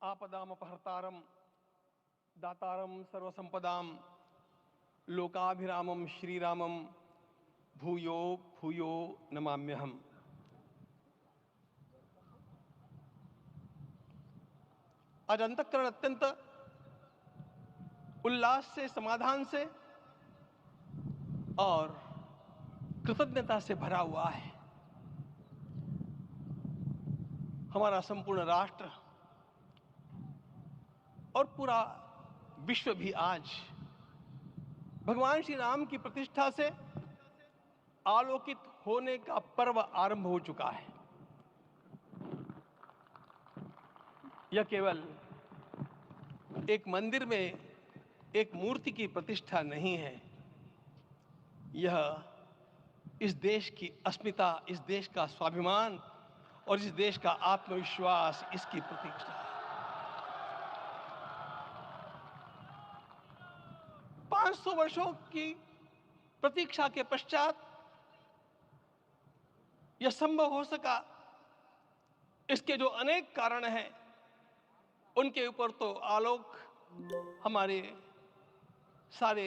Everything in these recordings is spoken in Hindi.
आपदामपहर्तारं दातारं सर्वसंपदां लोकाभिरामं श्रीरामं भूयो भूयो नमाम्यहम्। आज अंतःकरण अत्यंत उल्लास से, समाधान से और कृतज्ञता से भरा हुआ है। हमारा संपूर्ण राष्ट्र और पूरा विश्व भी आज भगवान श्री राम की प्रतिष्ठा से आलोकित होने का पर्व आरंभ हो चुका है। यह केवल एक मंदिर में एक मूर्ति की प्रतिष्ठा नहीं है, यह इस देश की अस्मिता, इस देश का स्वाभिमान और इस देश का आत्मविश्वास, इसकी प्रतीक्षा है। 500 वर्षों की प्रतीक्षा के पश्चात यह संभव हो सका। इसके जो अनेक कारण हैं, उनके ऊपर तो आलोक हमारे सारे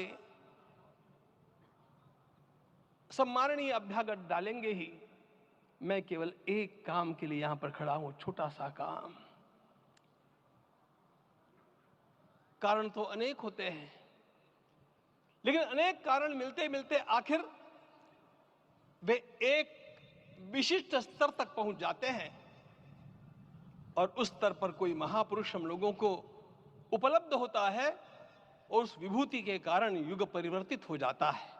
सम्माननीय अभ्यागत डालेंगे ही। मैं केवल एक काम के लिए यहां पर खड़ा हूं, छोटा सा काम। कारण तो अनेक होते हैं, लेकिन अनेक कारण मिलते मिलते आखिर वे एक विशिष्ट स्तर तक पहुंच जाते हैं और उस स्तर पर कोई महापुरुष हम लोगों को उपलब्ध होता है और उस विभूति के कारण युग परिवर्तित हो जाता है।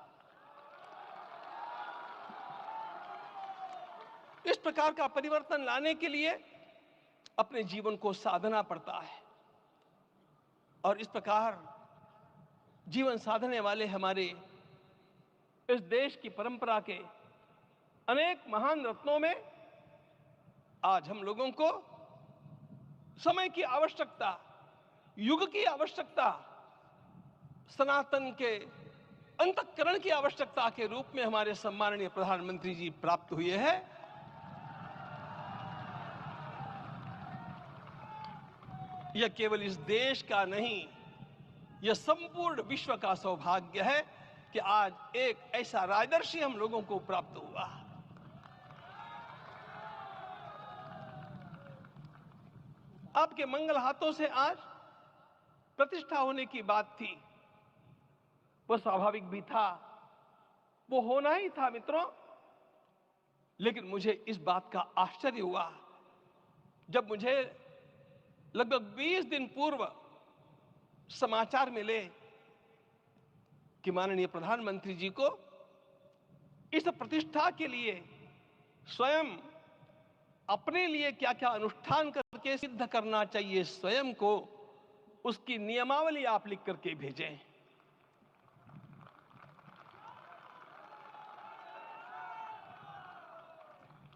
इस प्रकार का परिवर्तन लाने के लिए अपने जीवन को साधना पड़ता है और इस प्रकार जीवन साधने वाले हमारे इस देश की परंपरा के अनेक महान रत्नों में आज हम लोगों को समय की आवश्यकता, युग की आवश्यकता, सनातन के अंतःकरण की आवश्यकता के रूप में हमारे सम्माननीय प्रधानमंत्री जी प्राप्त हुए हैं। यह केवल इस देश का नहीं, यह संपूर्ण विश्व का सौभाग्य है कि आज एक ऐसा राजदर्शी हम लोगों को प्राप्त हुआ। आपके मंगल हाथों से आज प्रतिष्ठा होने की बात थी, वह स्वाभाविक भी था, वो होना ही था मित्रों। लेकिन मुझे इस बात का आश्चर्य हुआ जब मुझे लगभग 20 दिन पूर्व समाचार मिले कि माननीय प्रधानमंत्री जी को इस प्रतिष्ठा के लिए स्वयं अपने लिए क्या क्या अनुष्ठान करके सिद्ध करना चाहिए, स्वयं को उसकी नियमावली आप लिख करके भेजें।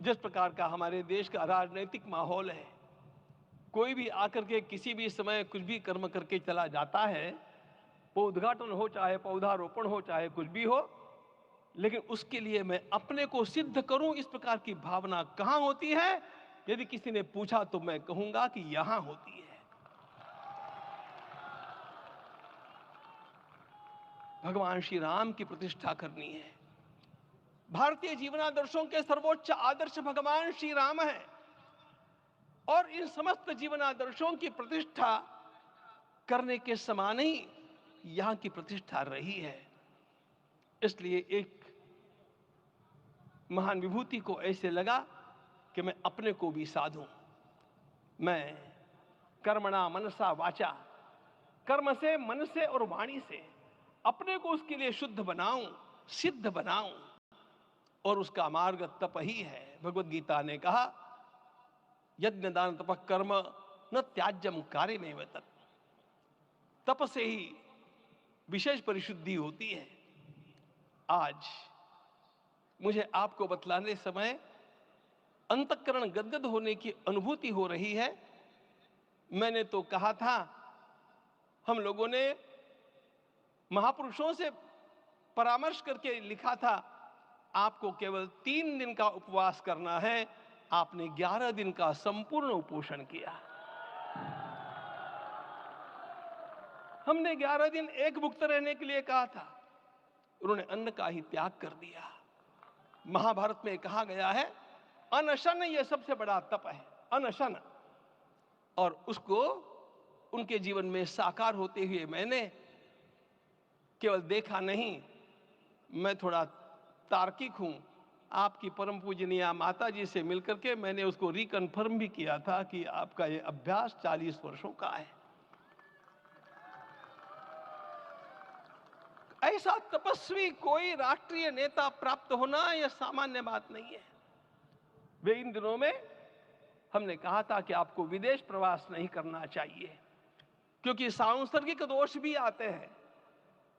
जिस प्रकार का हमारे देश का राजनीतिक माहौल है, कोई भी आकर के किसी भी समय कुछ भी कर्म करके चला जाता है, वो उद्घाटन हो, चाहे पौधारोपण हो, चाहे कुछ भी हो, लेकिन उसके लिए मैं अपने को सिद्ध करूं, इस प्रकार की भावना कहां होती है? यदि किसी ने पूछा तो मैं कहूंगा कि यहां होती है। भगवान श्री राम की प्रतिष्ठा करनी है। भारतीय जीवनादर्शों के सर्वोच्च आदर्श भगवान श्री राम है और इन समस्त जीवनादर्शों की प्रतिष्ठा करने के समान ही यहां की प्रतिष्ठा रही है। इसलिए एक महान विभूति को ऐसे लगा कि मैं अपने को भी साधूं। मैं कर्मणा मनसा वाचा, कर्म से, मन से और वाणी से अपने को उसके लिए शुद्ध बनाऊं, सिद्ध बनाऊं, और उसका मार्ग तप ही है। भगवद गीता ने कहा, यज्ञ दान तप कर्म न त्याज्यम कार्यमेव तत्। तप से ही विशेष परिशुद्धि होती है। आज मुझे आपको बतलाने समय अंतःकरण गदगद होने की अनुभूति हो रही है। मैंने तो कहा था, हम लोगों ने महापुरुषों से परामर्श करके लिखा था, आपको केवल 3 दिन का उपवास करना है। आपने 11 दिन का संपूर्ण उपोषण किया। हमने 11 दिन एक भुक्त रहने के लिए कहा था, उन्होंने अन्न का ही त्याग कर दिया। महाभारत में कहा गया है अनशन ये सबसे बड़ा तप है, अनशन। और उसको उनके जीवन में साकार होते हुए मैंने केवल देखा नहीं, मैं थोड़ा तार्किक हूं। आपकी परम पूजनीय माता जी से मिलकर के मैंने उसको रिकन्फर्म भी किया था कि आपका ये अभ्यास 40 वर्षों का है। ऐसा तपस्वी कोई राष्ट्रीय नेता प्राप्त होना यह सामान्य बात नहीं है। वे इन दिनों में हमने कहा था कि आपको विदेश प्रवास नहीं करना चाहिए, क्योंकि सांसर्गिक दोष भी आते हैं।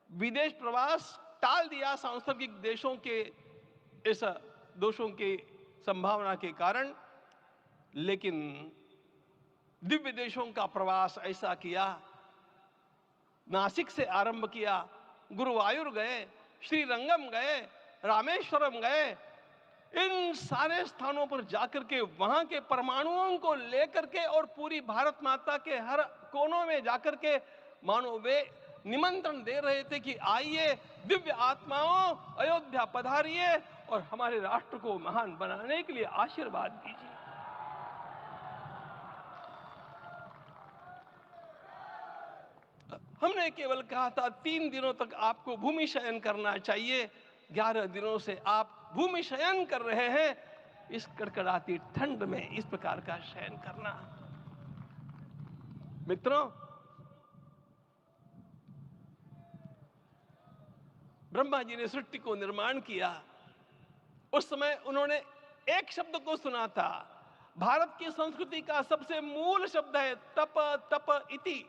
विदेश प्रवास टाल दिया सांसर्गिक देशों के इस दोषों की संभावना के कारण, लेकिन दिव्य देशों का प्रवास ऐसा किया। नासिक से आरंभ किया, गुरुवायूर गए, श्रीरंगम गए, रामेश्वरम गए। इन सारे स्थानों पर जाकर के वहां के परमाणुओं को लेकर के और पूरी भारत माता के हर कोनों में जाकर के मानो वे निमंत्रण दे रहे थे कि आइए दिव्य आत्माओं, अयोध्या पधारिए और हमारे राष्ट्र को महान बनाने के लिए आशीर्वाद दीजिए। हमने केवल कहा था 3 दिनों तक आपको भूमि शयन करना चाहिए। 11 दिनों से आप भूमि शयन कर रहे हैं। इस कड़कड़ाती ठंड में इस प्रकार का शयन करना, मित्रों, ब्रह्मा जी ने सृष्टि को निर्माण किया। उस समय उन्होंने एक शब्द को सुना था। भारत की संस्कृति का सबसे मूल शब्द है तप, तप इति।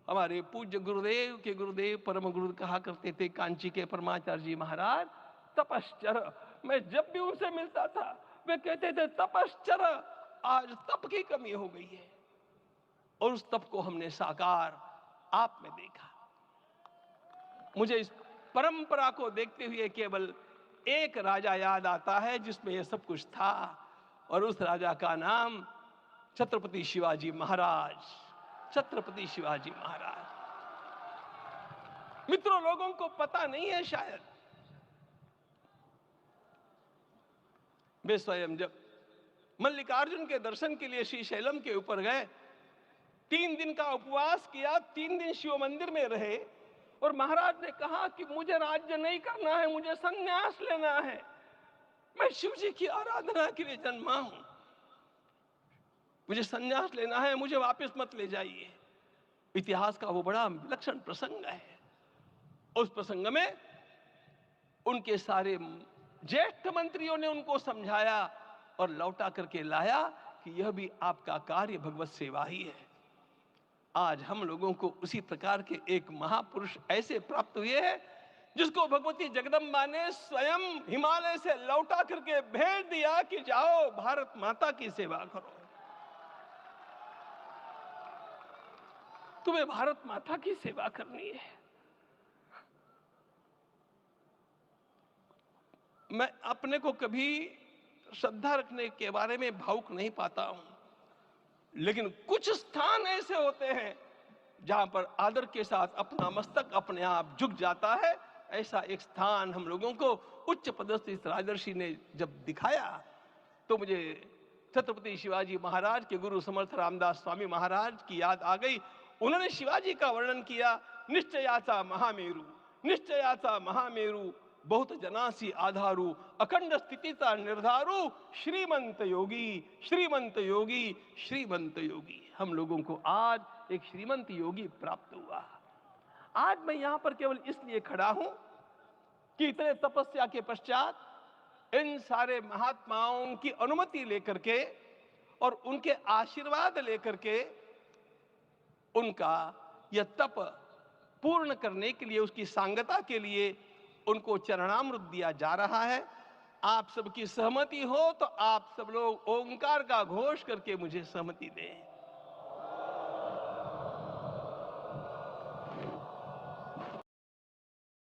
हमारे पूज्य गुरुदेव के गुरुदेव परम गुरु कहा करते थे, कांची के परमाचार्य जी महाराज, तपश्चर। मैं जब भी उनसे मिलता था वे कहते थे तपश्चर। आज तप की कमी हो गई है और उस तप को हमने साकार आप में देखा। मुझे इस परंपरा को देखते हुए केवल एक राजा याद आता है जिसमें यह सब कुछ था, और उस राजा का नाम छत्रपति शिवाजी महाराज। छत्रपति शिवाजी महाराज। मित्रों, लोगों को पता नहीं है शायद, वे स्वयं जब मल्लिकार्जुन के दर्शन के लिए श्रीशैलम के ऊपर गए, 3 दिन का उपवास किया, 3 दिन शिव मंदिर में रहे, और महाराज ने कहा कि मुझे राज्य नहीं करना है, मुझे संन्यास लेना है, मैं शिव जी की आराधना के लिए जन्मा हूं, मुझे संन्यास लेना है, मुझे वापस मत ले जाइए। इतिहास का वो बड़ा विलक्षण प्रसंग है। उस प्रसंग में उनके सारे ज्येष्ठ मंत्रियों ने उनको समझाया और लौटा करके लाया कि यह भी आपका कार्य भगवत सेवा ही है। आज हम लोगों को उसी प्रकार के एक महापुरुष ऐसे प्राप्त हुए हैं जिसको भगवती जगदम्बा ने स्वयं हिमालय से लौटा करके भेज दिया कि जाओ भारत माता की सेवा करो। तुम्हें भारत माता की सेवा करनी है। मैं अपने को कभी श्रद्धा रखने के बारे में भावुक नहीं पाता हूं, लेकिन कुछ स्थान ऐसे होते हैं जहां पर आदर के साथ अपना मस्तक अपने आप झुक जाता है। ऐसा एक स्थान हम लोगों को उच्च पदस्थ इस राजर्षि ने जब दिखाया तो मुझे छत्रपति शिवाजी महाराज के गुरु समर्थ रामदास स्वामी महाराज की याद आ गई। उन्होंने शिवाजी का वर्णन किया, निश्चयाचा महामेरु, निश्चयाचा महामेरु, बहुत जनासी आधारू, अखंड स्थितिता निर्धारू, श्रीमंत योगी, श्रीमंत योगी, श्रीमंत योगी। हम लोगों को आज एक श्रीमंत योगी प्राप्त हुआ। आज मैं यहां पर केवल इसलिए खड़ा हूं कि इतने तपस्या के पश्चात इन सारे महात्माओं की अनुमति लेकर के और उनके आशीर्वाद लेकर के उनका यह तप पूर्ण करने के लिए, उसकी सांगता के लिए उनको चरणामृत दिया जा रहा है। आप सबकी सहमति हो तो आप सब लोग ओंकार का घोष करके मुझे सहमति दें।